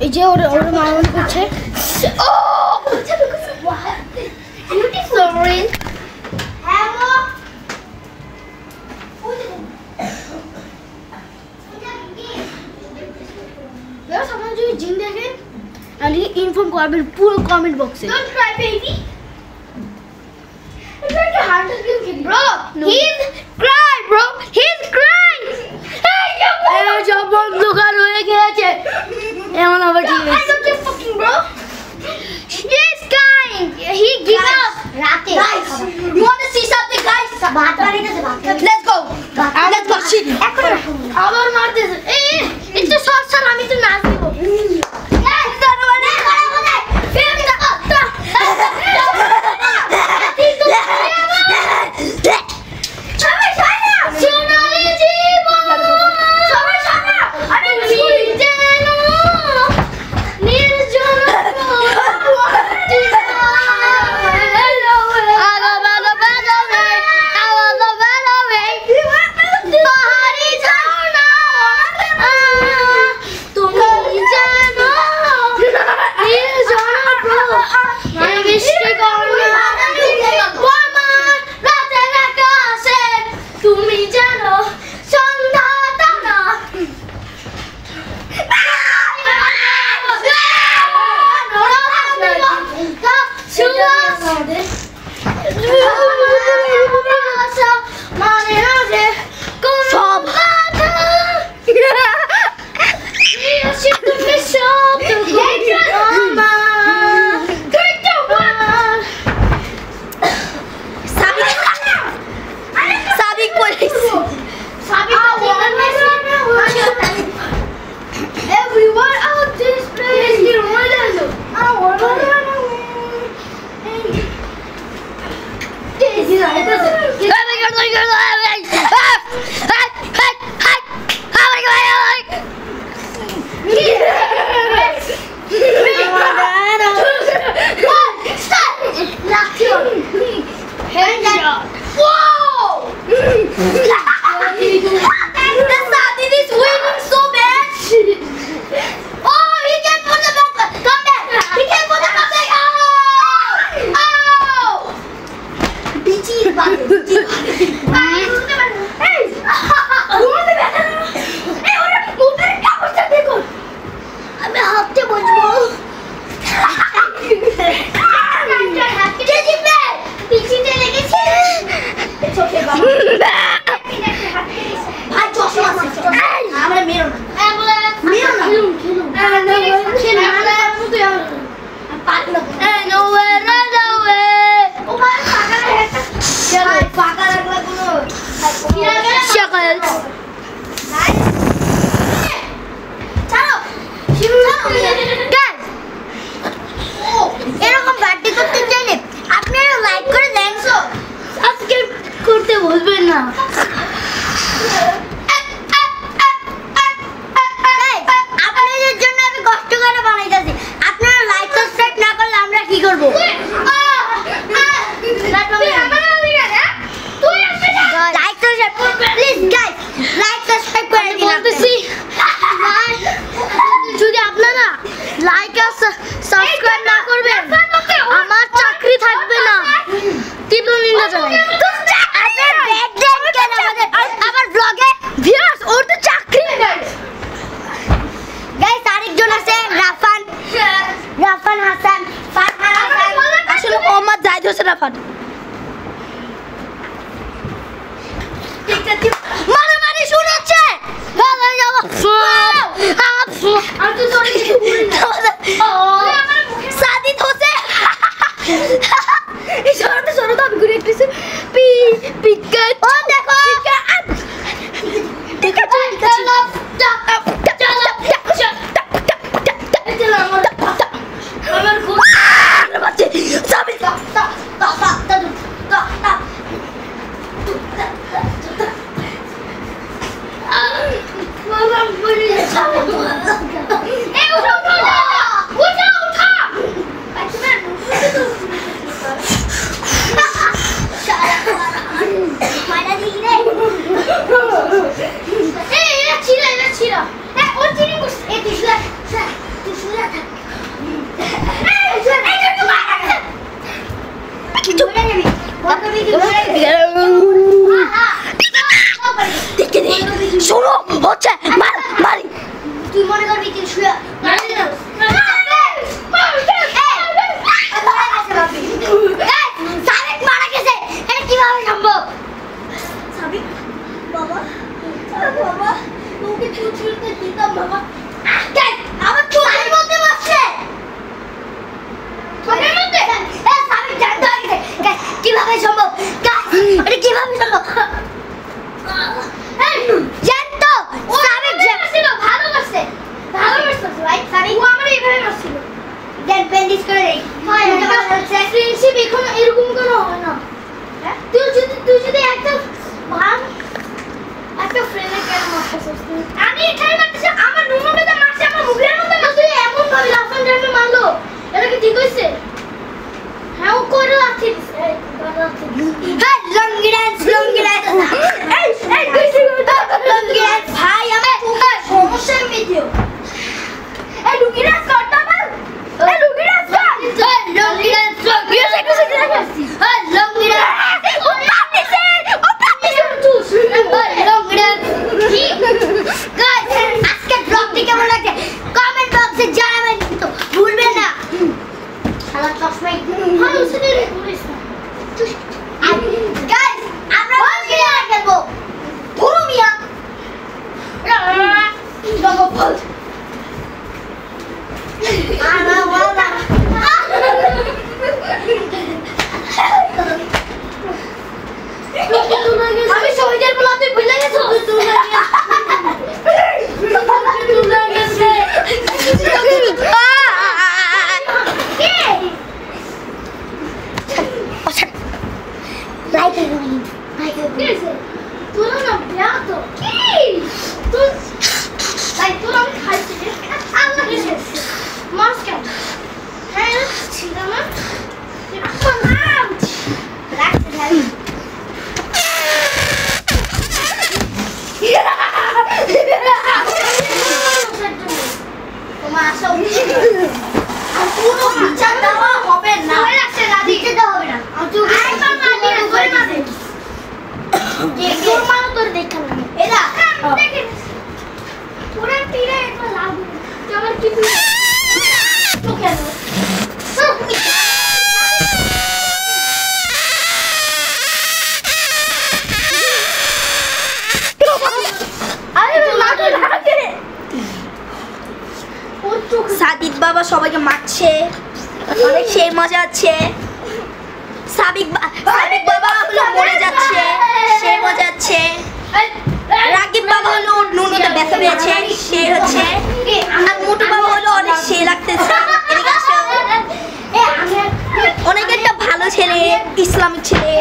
এই যে ওরা মারণ করছে। জিন দেখেন and he inform করবেন পুরো কমেন্ট বক্সে। Don't cry baby. It's like a heart attack bro. No. He's crying bro. He's crying. Hey you. এই সব বন্ধকার হয়ে গেছে। এমন আবার ঠিক I don't give fucking bro. He's crying. He give up. Rate. Guys, you want to see something guys? Let's go. Let's go. আবার মারতেছে। এই একটু শর্ট শর্ট আমি তো নাচ দিব। Everyone out this place, you run এরকম বার্থডে করতে চাইলে আপনারা লাইক করে দেন, সাবস্ক্রাইব করতে ভুলবেন না। আপনাদের জন্য আমি কষ্ট করে বানাইতেছি, আপনারা লাইক সাবস্ক্রাইব না করলে আমরা কি করবো? Like subscribe please guys, like subscribe করে দিন। বলতেছি যদি আপনারা লাইক আর সাবস্ক্রাইব না করবেন আমার চাকরি থাকবে না। তীব্র নিন্দা জানাই। আবার ব্লগে ভিউয়ার্স ওর তো চাকরি নেই। গাইস আরেকজন আছে রাফান হাসান, ফারহান হাসান, আসলে মোহাম্মদ জাহিদ হোসেন রাফান। মারামারি শুরু হচ্ছে। সাদিদ হোসেন এই শরতে শরতে আমি ঘুরে একটু পিকাচ ও দেখো আমার খুব বাচ্চা শুয়ে সাবেক মারা গেছে, এটা কিভাবে সম্ভব? সাবেক বাবা বাবা তোকে ছুটতে দিতাম বাবা। আমার চোখের মধ্যে বসছে, চোখের মধ্যে সাবেক জানতে হবে কিভাবে সম্ভব, এটা কিভাবে সম্ভব? জানতো সাবেক ছিল, ভালো করছে, ভালো করছে ভাই। সাবেক ও আমার এইভাবে করছিল, দেন বেন্ডিস করে দেই। হয় এটা হচ্ছে ফ্রেন্ডশিপ এখন এরকম কোনো হয় না। তুই যদি একটা ফ্রেন্ডের কেন মারছিস? আমি এখানে মারতেছি, আমার রুমের মধ্যে মারছে, আমার মুখের মধ্যে মারছে, এমন ভাবে লাফান টাইমে মারলো, এটা কি ঠিক হইছে? হ্যাঁ ও করে লাথি দিছে, এই হ্যাঁ লঙ্গি ডান্স এই কইছি লঙ্গি ডান্স ভাই, আমার সমস্যা মিডিও এই লঙ্গি ডান্স করতে পার, এই লঙ্গি ডান্স মিউজিক হ্যাঁ লঙ্গি ডান্স ও প্র্যাকটিসে লঙ্গি ডান্স কি গাইস। আজকে ব্লগটি কেমন লাগছে কমেন্ট বক্সে জানাবেন, কিন্তু ভুলবেন না শালা চশমা ভালো শুনে রে পুলিশ গাইস। আমরা আজকে খেলবো পুরো মিয়া লগো বল আমি শহীদের বলাতে ভুলে গেছো, সাদিক বাবা সবাইকে মারছে, অনেক সেই মজা আছে। সাদিক বাবা হলো মরে যাচ্ছে, সেই মজা আছে। রাকিব বাবা হলো নুনুতে ব্যথা পেয়েছে, সে হচ্ছে। আর মোটু বাবা হলো অনেক সে লাগতেছে। অনেক একটা ভালো ছেলে, ইসলামিক ছেলে।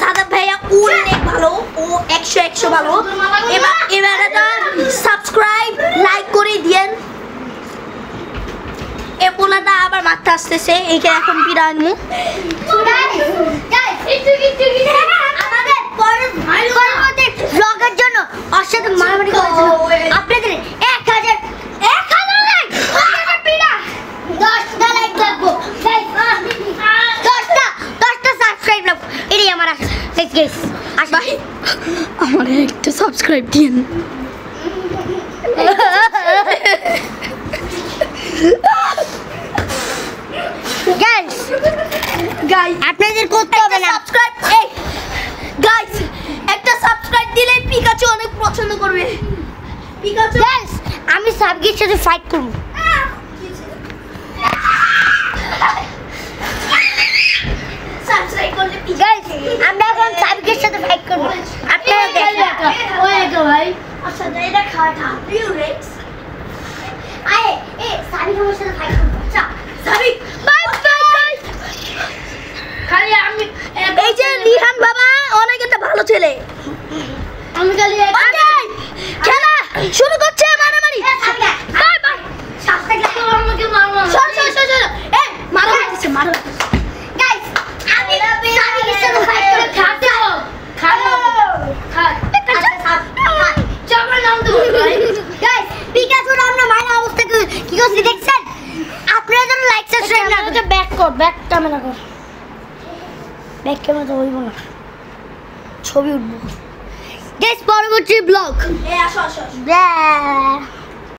সাদা ভাইয়া অনেক ভালো, ও 100 ভালো। এবার একটা সাবস্ক্রাইব লাইক করে দিয়েন। এ পোলাটা আবার মাথা আসতেছে, এইটা এখন বিরান মু আমাদের পরবর্তী ব্লগের জন্য অসাধারণ মারামারি করেছিল। আপনাদের 1000 লাইক, 10টা লাইক লাগবো, 10টা সাবস্ক্রাইব লাগবো, এটাই আমার আশা। ভাই আমার একটা সাবস্ক্রাইব দিন। গাইস আপনাদের করতে হবে না সাবস্ক্রাইব। এই গাইস একটা সাবস্ক্রাইব দিলে পিকাচু অনেক পছন্দ করবে। পিকাচু গাইস আমি সাবগির সাথে ফাইট করব। সাবস্ক্রাইব করলে গাইস আমরা এখন সাবগির সাথে ফাইট করব। আপনারা দেখেন ওই তো ভাই আচ্ছা এটা খাওয়া প্রিয় রেক্স আয় এই সাবি আমার সাথে ফাইট করব। আচ্ছা সাবি বাই বাই গাইস। খালি আমি এই যে রিহান বাবা অনেক একটা ভালো ছেলে। আমি খালি খেলা শুরু করছে মারামারি। বাই বাই সাবস্ক্রাইব করো আমাকে মারো চল এই মারো মারো গাইস আমি সাবির সাথে ফাইট করে খাতে হবে খাবো খা চাপড় নাম তো ভাই গাইস পিকাচু আমরা মারা অবস্থা কি করছি দেখছেন। আপনারা যেন লাইক সাবস্ক্রাইব না করতে ব্যাক ক্যামেরা কর। ব্যাক ক্যামেরা তো হইব না, ছবি উঠবো। গাইস পরবর্তী ব্লগ আসো